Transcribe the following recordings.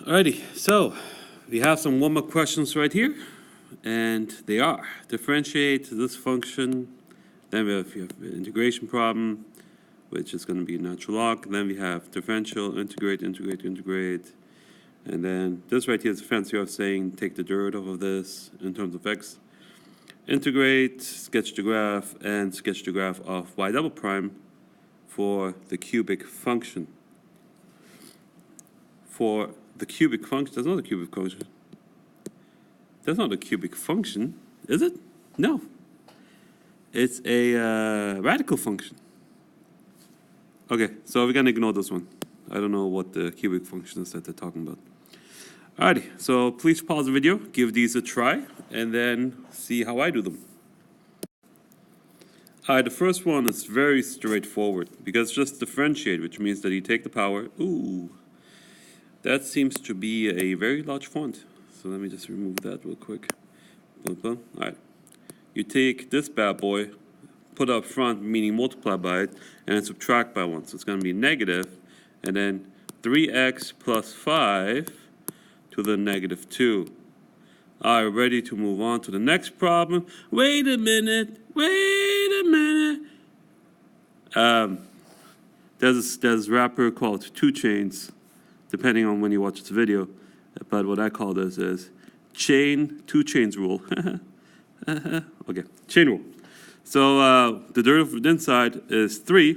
Alrighty, so we have some warm-up questions right here, and they are differentiate this function. Then we have the integration problem, which is going to be natural log. Then we have differential, integrate, and then this right here is a fancy way of saying take the derivative of this in terms of x. Integrate, sketch the graph, and sketch the graph of y double prime for the cubic function. For the cubic function, that's not a cubic function. That's not a cubic function, is it? No. It's a radical function. Okay, so we're gonna ignore this one. I don't know what the cubic function is that they're talking about. Alrighty, so please pause the video, give these a try, and then see how I do them. Alright, the first one is very straightforward because it's just differentiate, which means that you take the power. Ooh, that seems to be a very large font. So let me just remove that real quick. Boom, boom. Alright, you take this bad boy, put up front, meaning multiply by it, and then subtract by 1. So it's going to be negative, and then 3x plus 5 to the negative 2. All right, ready to move on to the next problem. Wait a minute. There's a rapper called 2 Chainz, depending on when you watch this video. But what I call this is 2 Chainz rule. Okay, chain rule. So the derivative inside is 3,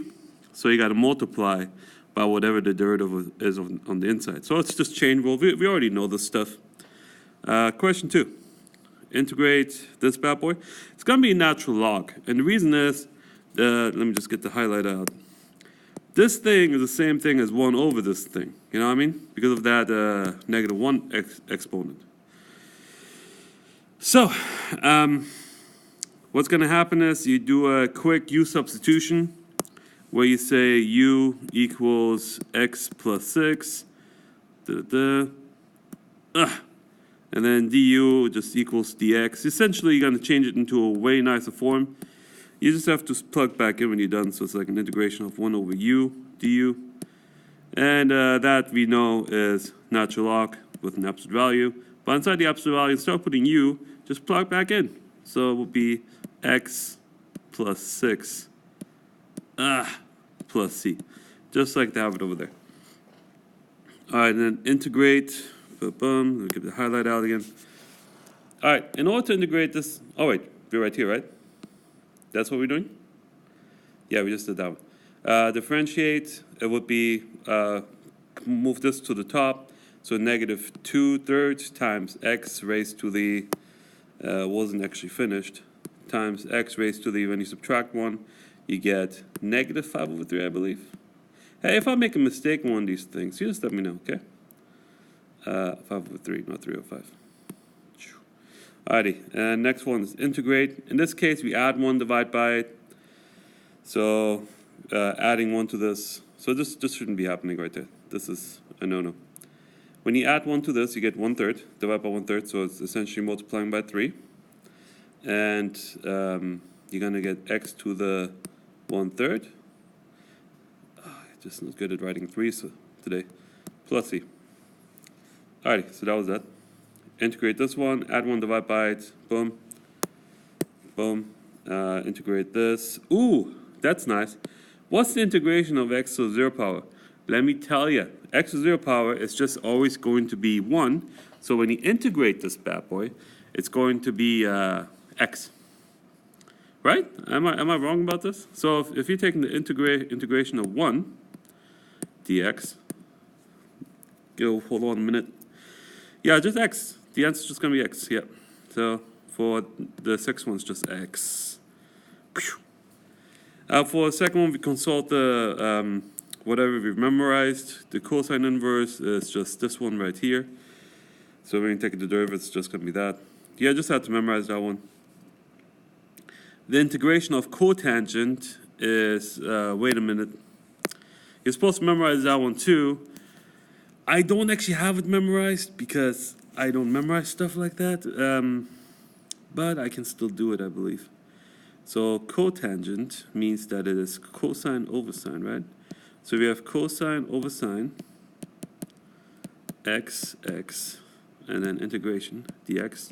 so you got to multiply by whatever the derivative is on the inside. So it's just chain rule. We already know this stuff. Question 2. Integrate this bad boy. It's going to be a natural log. And the reason is, let me just get the highlight out. This thing is the same thing as 1 over this thing. You know what I mean? Because of that negative 1 exponent. So, what's going to happen is you do a quick u substitution where you say u equals x plus 6. And then du just equals dx. Essentially, you're going to change it into a way nicer form. You just have to plug back in when you're done. So it's like an integration of 1 over u du. And that we know is natural log with an absolute value. But inside the absolute value, instead of putting u, just plug back in. So it will be x plus 6 plus c. Just like they have it over there. All right, and then integrate. Boom, let me get the highlight out again. All right, in order to integrate this, oh wait, we're right here, right? That's what we're doing? Yeah, we just did that one. Differentiate, it would be, move this to the top, so negative 2/3 times x raised to the, wasn't actually finished, times x raised to the, when you subtract 1, you get negative 5 over 3, I believe. Hey, if I make a mistake on one of these things, you just let me know, okay? 5 over 3, not 3 over 5. Alrighty, and next one is integrate. In this case, we add 1, divide by it. So, adding 1 to this. So this shouldn't be happening right there. This is a no-no. When you add 1 to this, you get 1/3, divide by 1/3, so it's essentially multiplying by 3. And you're going to get x to the 1/3. Just not good at writing 3 today. Plus c. Alrighty, so that was that. Integrate this one, add 1, divide by it, boom, boom. Integrate this. Ooh, that's nice. What's the integration of x to the 0 power? Let me tell you, x to the 0 power is just always going to be 1. So when you integrate this bad boy, it's going to be x. Right? Am I wrong about this? So if you're taking the integration of 1 dx, hold on a minute. Yeah, just x. The answer is just going to be x, yeah. So for the 6th one, it's just x. For the second one, we consult the whatever we've memorized. The cosine inverse is just this one right here. So when you take the derivative, it's just going to be that. Yeah, just have to memorize that one. The integration of cotangent is, wait a minute. You're supposed to memorize that one too. I don't actually have it memorized because I don't memorize stuff like that, but I can still do it, I believe. So cotangent means that it is cosine over sine, right? So we have cosine over sine x, and then integration dx.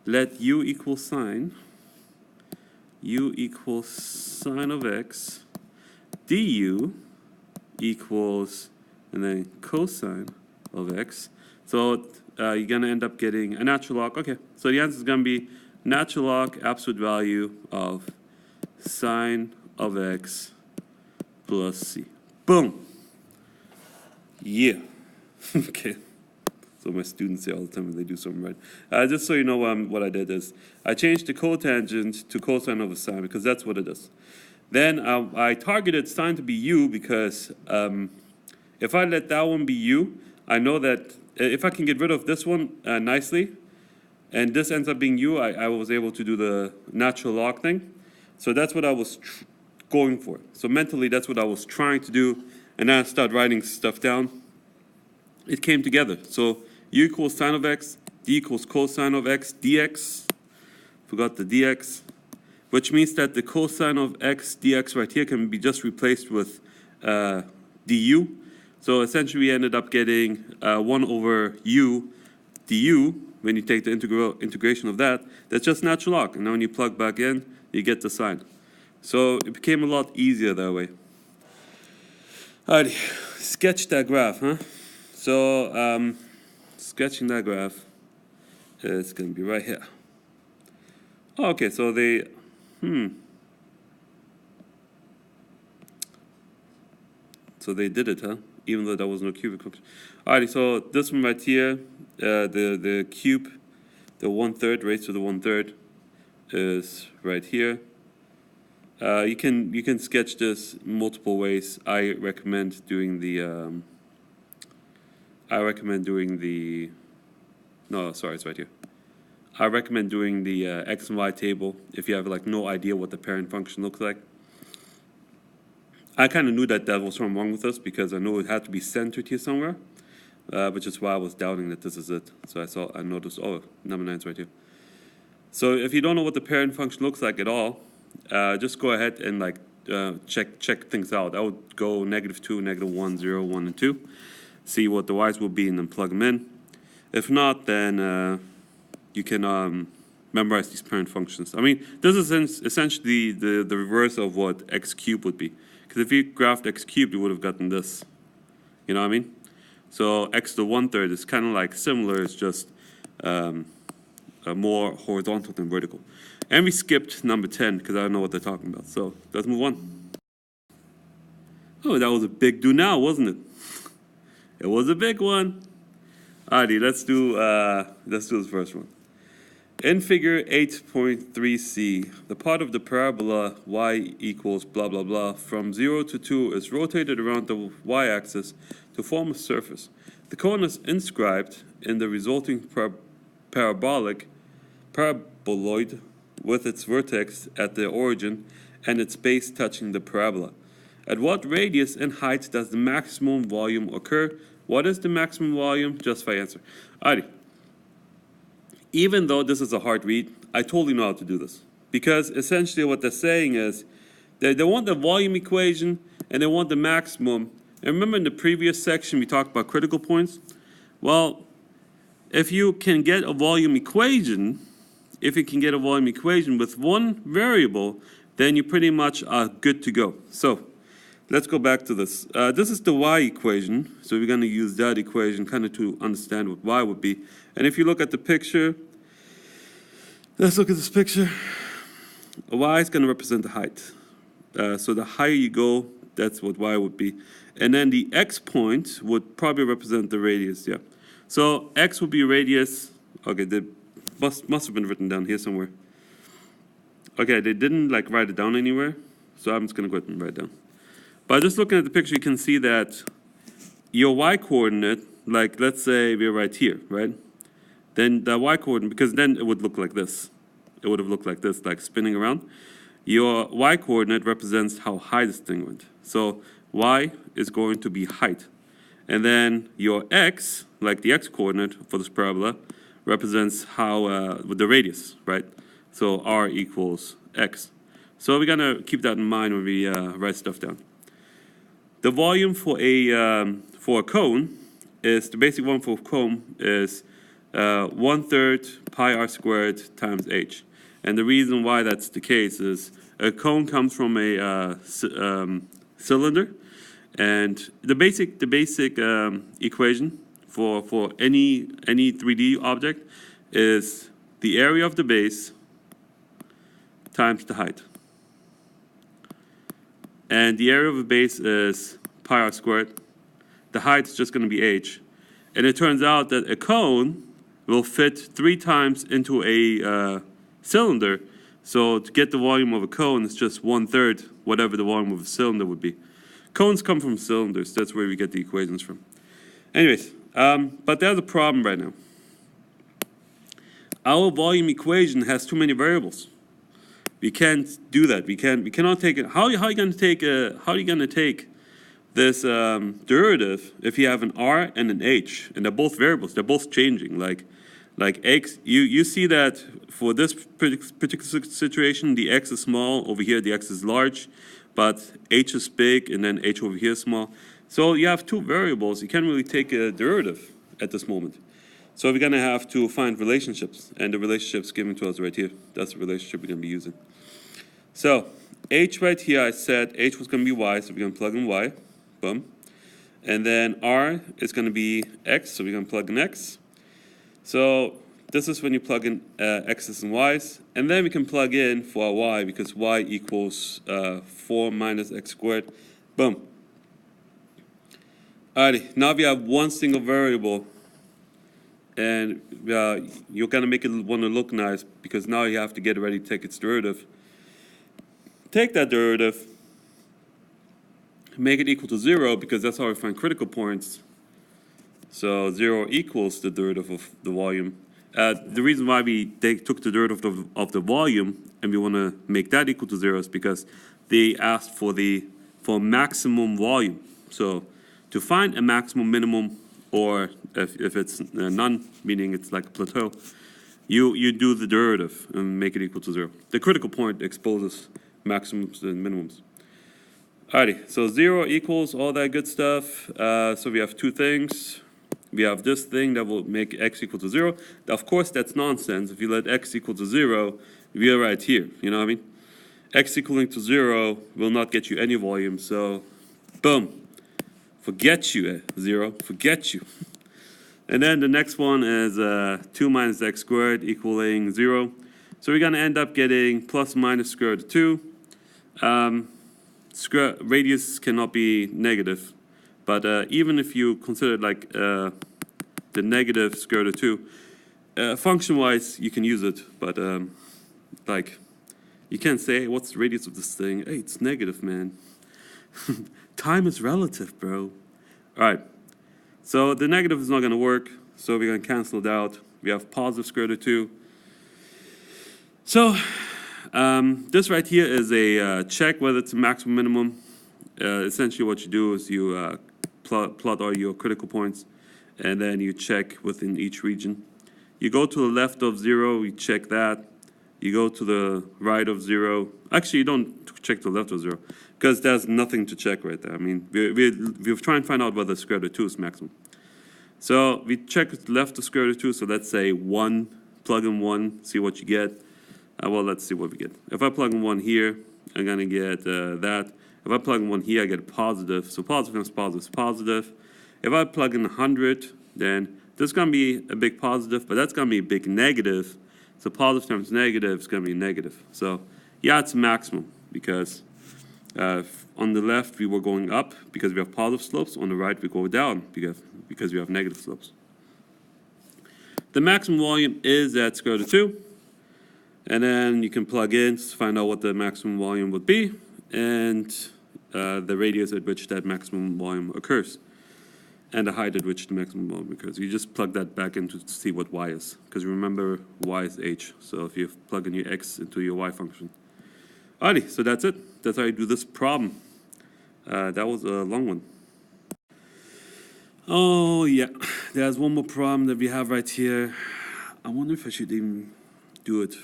Let u equal sine of x, du equals, and then cosine of x. So you're going to end up getting a natural log. Okay, so the answer is going to be natural log absolute value of sine of x plus c. Boom. Yeah. Okay. So my students say all the time when they do something right. Just so you know what I did is, I changed the cotangent to cosine over sine because that's what it is. Then I targeted sine to be u because if I let that one be u, I know that if I can get rid of this one nicely, and this ends up being u, I was able to do the natural log thing. So that's what I was going for. So mentally, that's what I was trying to do. And then I started writing stuff down. It came together. So u equals sine of x, d equals cosine of x, dx. Forgot the dx. Which means that the cosine of x dx right here can be just replaced with du. So essentially we ended up getting 1 over u du. When you take the integration of that, that's just natural log. And now when you plug back in, you get the sine. So it became a lot easier that way. Alrighty, sketch that graph, huh? So sketching that graph is going to be right here. Oh, okay, so they, So they did it, huh? Even though there was no cubic function. Alrighty, so this one right here, the cube, the 1/3 raised to the 1/3 is right here. You can sketch this multiple ways. I recommend doing the no, sorry, it's right here. I recommend doing the x and y table if you have like no idea what the parent function looks like. I kind of knew that was something wrong with this because I knew it had to be centered here somewhere, which is why I was doubting that this is it. So I noticed, oh, number 9 is right here. So if you don't know what the parent function looks like at all, just go ahead and like check things out. I would go -2, -1, 0, 1, and 2, see what the y's will be, and then plug them in. If not, then you can memorize these parent functions. I mean, this is essentially the reverse of what x cubed would be. Because if you graphed x cubed, you would have gotten this. You know what I mean? So x to the 1/3 is kind of like similar. It's just more horizontal than vertical. And we skipped number 10 because I don't know what they're talking about. So let's move on. Oh, that was a big do now, wasn't it? It was a big one. Alrighty, let's do this first one. In figure 8.3c, the part of the parabola y equals blah blah blah from 0 to 2 is rotated around the y-axis to form a surface. The cone is inscribed in the resulting paraboloid with its vertex at the origin and its base touching the parabola. At what radius and height does the maximum volume occur? What is the maximum volume? Justify answer. Alrighty. Even though this is a hard read, I totally know how to do this. Because essentially what they're saying is, they want the volume equation and they want the maximum. And remember in the previous section we talked about critical points? Well, if you can get a volume equation, with one variable, then you pretty much are good to go. So let's go back to this. This is the y equation, so we're going to use that equation kind of to understand what y would be. And if you look at the picture, let's look at this picture. Y is going to represent the height. So the higher you go, that's what y would be. And then the x point would probably represent the radius, yeah. So x would be radius. Okay, they must have been written down here somewhere. Okay, they didn't like write it down anywhere, so I'm just going to go ahead and write it down. But just looking at the picture, you can see that your y-coordinate, like let's say we're right here, right? Then the y-coordinate, because then it would look like this. It would have looked like this, like spinning around. Your y-coordinate represents how high this thing went. So y is going to be height. And then your x, like the x-coordinate for this parabola, represents how the radius, right? So r equals x. So we're going to keep that in mind when we write stuff down. The volume for a cone is, the basic one for cone is 1/3 pi r squared times h. And the reason why that's the case is a cone comes from a cylinder, and the basic equation for any 3D object is the area of the base times the height. And the area of the base is pi r squared. The height is just going to be h. And it turns out that a cone will fit 3 times into a cylinder. So to get the volume of a cone, it's just 1/3 whatever the volume of a cylinder would be. Cones come from cylinders. That's where we get the equations from. Anyways, but there's a problem right now. Our volume equation has too many variables. We can't do that. We cannot take it. How are you going to take this derivative if you have an r and an h, and they're both variables? They're both changing. Like x, you see that for this particular situation, the x is small. Over here, the x is large, but h is big, and then h over here is small. So you have two variables. You can't really take a derivative at this moment. So we're going to have to find relationships, and the relationship's given to us right here. That's the relationship we're going to be using. So h right here, I said h was going to be y, so we're going to plug in y. Boom. And then r is going to be x, so we're going to plug in x. So this is when you plug in x's and y's, and then we can plug in for our y, because y equals 4 minus x squared. Boom. Alrighty, now we have one single variable, and you're going to make it want to look nice, because now you have to get ready to take its derivative. Take that derivative, make it equal to 0, because that's how we find critical points. So 0 equals the derivative of the volume. The reason why we took the derivative of the volume and we want to make that equal to 0 is because they asked for maximum volume. So to find a maximum minimum, or if it's none, meaning it's like a plateau, you do the derivative and make it equal to 0. The critical point exposes maximums and minimums. Alrighty, so 0 equals all that good stuff. So we have two things. We have this thing that will make x equal to 0. Of course, that's nonsense. If you let x equal to 0, we are right here. You know what I mean? X equaling to 0 will not get you any volume. So, boom. Forget you, 0. Forget you. And then the next one is 2 minus x squared equaling 0. So we're going to end up getting plus minus square root of 2. Radius cannot be negative. But even if you consider like the negative square root of 2, function-wise, you can use it. But like, you can't say, hey, what's the radius of this thing? Hey, it's negative, man. Time is relative, bro. All right. So the negative is not going to work. So we're going to cancel it out. We have positive square root of 2. So this right here is a check whether it's a maximum minimum. Essentially what you do is you plot all your critical points, and then you check within each region. You go to the left of 0, you check that. You go to the right of 0. Actually, you don't check to the left of 0, because there's nothing to check right there. I mean, we're trying to find out whether square root of 2 is maximum. So we check left of square root of 2, so let's say 1, plug in 1, see what you get. Well, let's see what we get. If I plug in 1 here, I'm going to get that. If I plug in 1 here, I get a positive. So positive times positive is positive. If I plug in 100, then this is going to be a big positive, but that's going to be a big negative. So positive times negative is going to be negative. So yeah, it's maximum, because on the left we were going up because we have positive slopes. On the right we go down because we have negative slopes. The maximum volume is at square root of 2. And then you can plug in to find out what the maximum volume would be, and the radius at which that maximum volume occurs, and the height at which the maximum volume occurs. You just plug that back in to see what y is, because remember, y is h. So if you plug in your x into your y function. Alrighty, so that's it. That's how you do this problem. That was a long one. Oh yeah, there's one more problem that we have right here. I wonder if I should even do it.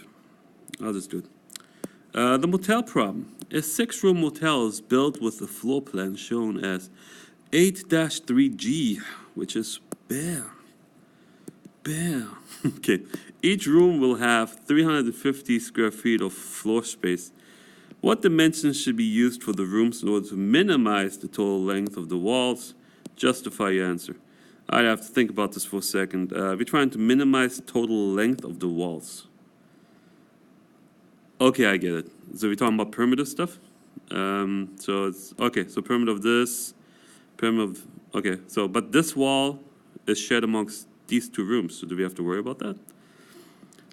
I'll just do it. The motel problem. A 6-room motel is built with the floor plan shown as 8-3G, which is Bam. Bam. Okay. Each room will have 350 square feet of floor space. What dimensions should be used for the rooms in order to minimize the total length of the walls? Justify your answer. I have to think about this for a second. We're trying to minimize total length of the walls. Okay, I get it. So we're talking about perimeter stuff. So it's okay. So perimeter of this, perimeter of okay. So but this wall is shared amongst these two rooms. So do we have to worry about that?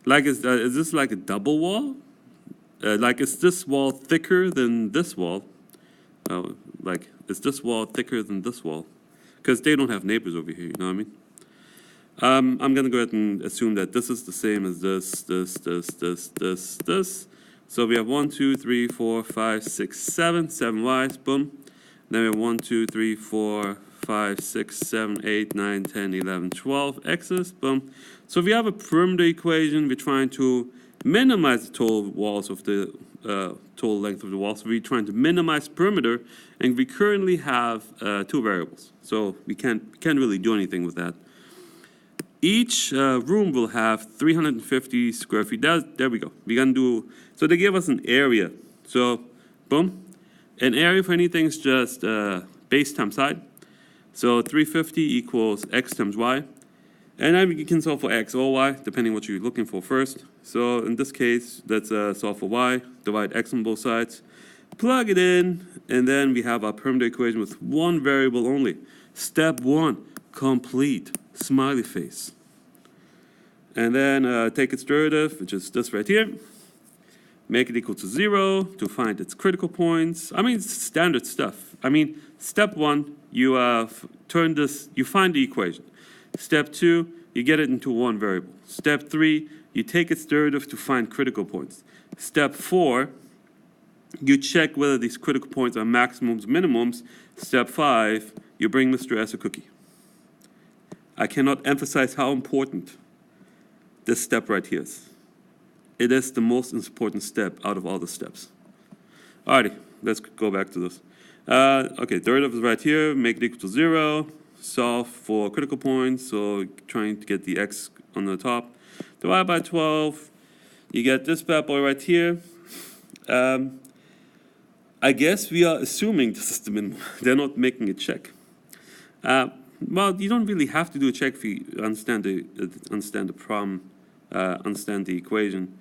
Like is this like a double wall? Like is this wall thicker than this wall? Like is this wall thicker than this wall? Because they don't have neighbors over here. You know what I mean? I'm gonna go ahead and assume that this is the same as this. So we have 1, 2, 3, 4, 5, 6, 7 Ys, boom. Then we have 1, 2, 3, 4, 5, 6, 7, 8, 9, 10, 11, 12 X's, boom. So if we have a perimeter equation, we're trying to minimize the total walls of the total length of the wall. So we're trying to minimize perimeter, and we currently have two variables. So we can't really do anything with that. Each room will have 350 square feet. There we go. We're gonna do, so they give us an area. So, boom. An area for anything is just base times height. So 350 equals x times y. And then we can solve for x or y, depending what you're looking for first. So in this case, let's solve for y, divide x on both sides, plug it in, and then we have our perimeter equation with one variable only. Step 1, complete, smiley face. And then take its derivative, which is this right here. Make it equal to 0 to find its critical points. I mean, it's standard stuff. I mean, step 1, you find the equation. Step 2, you get it into one variable. Step 3, you take its derivative to find critical points. Step 4, you check whether these critical points are maximums, minimums. Step 5, you bring Mr. S a cookie. I cannot emphasize how important this step right here is. It is the most important step out of all the steps. Alrighty, let's go back to this. Okay, derivative is right here, make it equal to 0, solve for critical points, so trying to get the x on the top. Divide by 12, you get this bad boy right here. I guess we are assuming this is the minimum. They're not making a check. Well, you don't really have to do a check if you understand the problem, understand the equation.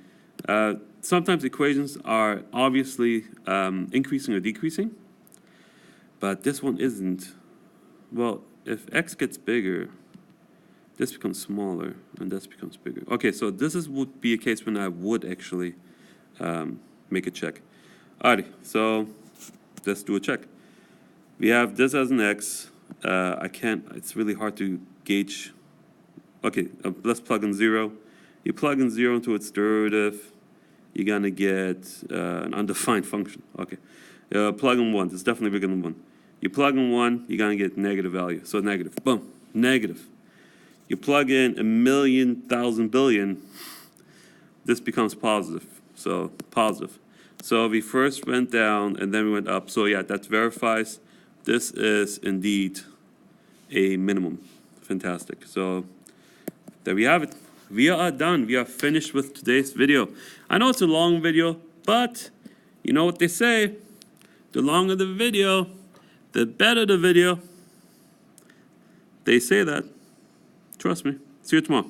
Sometimes equations are obviously increasing or decreasing, but this one isn't. Well, if x gets bigger, this becomes smaller, and this becomes bigger. Okay, so this would be a case when I would actually make a check. Alrighty, so let's do a check. We have this as an x. It's really hard to gauge. Okay, let's plug in 0. You plug in 0 into its derivative, you're gonna get an undefined function. Okay, plug in 1, it's definitely bigger than 1. You plug in 1, you're gonna get negative value, so negative, boom, negative. You plug in 1,000,000 billion, this becomes positive, so positive. So we first went down and then we went up, so yeah, that verifies this is indeed a minimum. Fantastic. So there we have it. We are done. We are finished with today's video. I know it's a long video, but you know what they say, the longer the video, the better the video. They say that. Trust me. See you tomorrow.